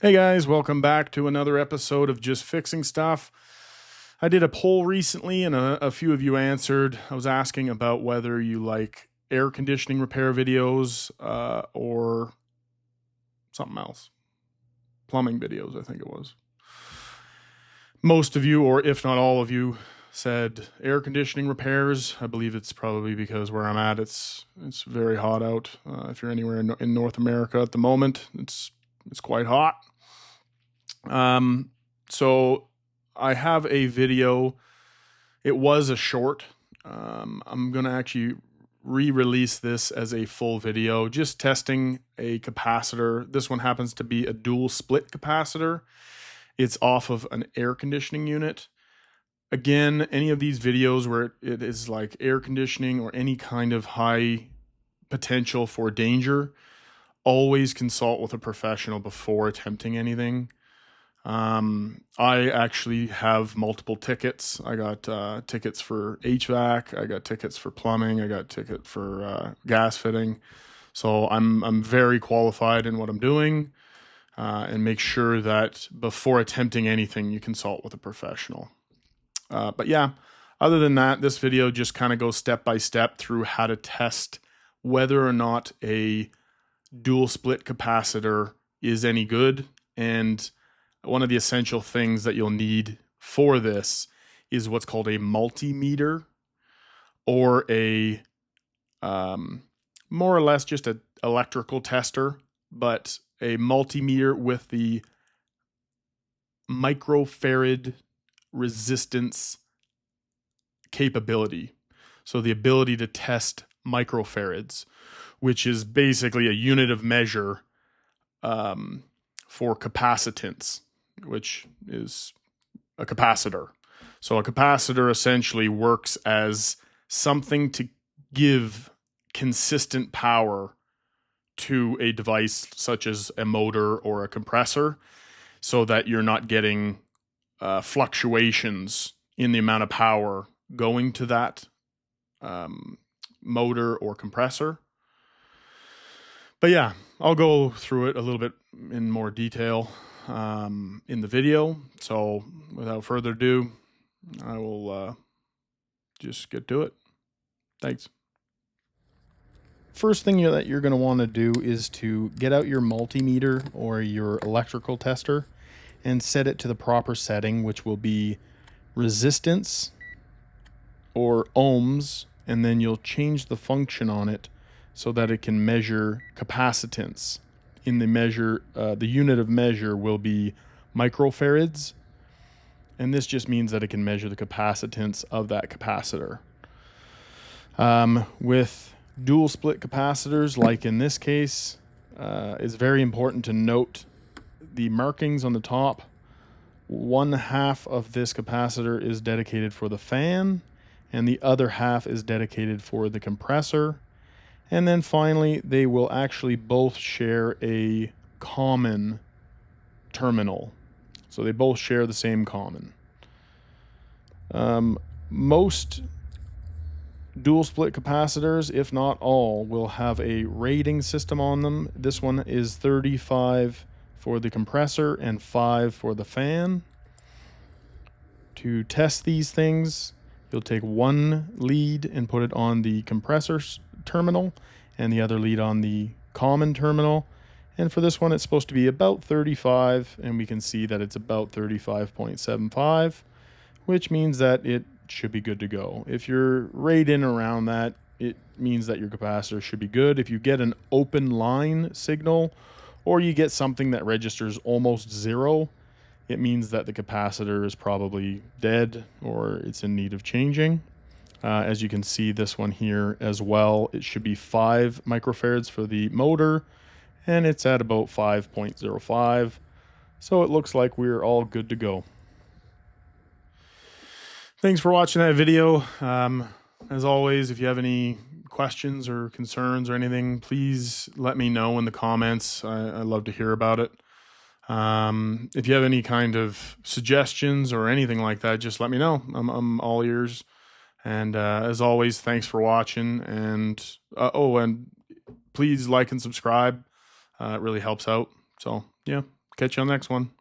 Hey guys, welcome back to another episode of Just Fixing Stuff. I did a poll recently and a few of you answered. I was asking about whether you like air conditioning repair videos or something else. Plumbing videos, I think it was. Most of you, or if not all of you, said air conditioning repairs. I believe it's probably because where I'm at, it's very hot out. If you're anywhere in North America at the moment, it's quite hot. So I have a video. It was a short. I'm going to actually re-release this as a full video, just testing a capacitor. This one happens to be a dual split capacitor. It's off of an air conditioning unit. Again, any of these videos where it is like air conditioning or any kind of high potential for danger, always consult with a professional before attempting anything. I actually have multiple tickets. I got tickets for HVAC. I got tickets for plumbing. I got ticket for gas fitting. So I'm very qualified in what I'm doing, and make sure that before attempting anything, you consult with a professional. But yeah, other than that, this video just kind of goes step by step through how to test whether or not a dual split capacitor is any good. And one of the essential things that you'll need for this is what's called a multimeter, or a more or less just an electrical tester, but a multimeter with the microfarad resistance capability. So the ability to test microfarads, which is basically a unit of measure for capacitance, which is a capacitor. So a capacitor essentially works as something to give consistent power to a device such as a motor or a compressor, so that you're not getting fluctuations in the amount of power going to that motor or compressor. But yeah, I'll go through it a little bit in more detail in the video. So without further ado, I will just get to it. Thanks. First thing that you're going to want to do is to get out your multimeter or your electrical tester and set it to the proper setting, which will be resistance or ohms, and then you'll change the function on it so that it can measure capacitance. In the measure, the unit of measure will be microfarads, and this just means that it can measure the capacitance of that capacitor. With dual split capacitors, like in this case, it's very important to note the markings on the top. One half of this capacitor is dedicated for the fan, and the other half is dedicated for the compressor. And then finally, they will actually both share a common terminal. So they both share the same common. Most dual split capacitors, if not all, will have a rating system on them. This one is 35 for the compressor and 5 for the fan. To test these things, you'll take one lead and put it on the compressor terminal and the other lead on the common terminal. And for this one, it's supposed to be about 35, and we can see that it's about 35.75, which means that it should be good to go. If you're right in around that, it means that your capacitor should be good. If you get an open line signal, or you get something that registers almost zero, it means that the capacitor is probably dead or it's in need of changing. As you can see, this one here as well, it should be 5 microfarads for the motor, and it's at about 5.05. So it looks like we're all good to go. Thanks for watching that video. As always, if you have any questions or concerns or anything, please let me know in the comments. I love to hear about it. If you have any kind of suggestions or anything like that, just let me know. I'm all ears. And as always, thanks for watching. And and please like and subscribe. It really helps out. So yeah, Catch you on the next one.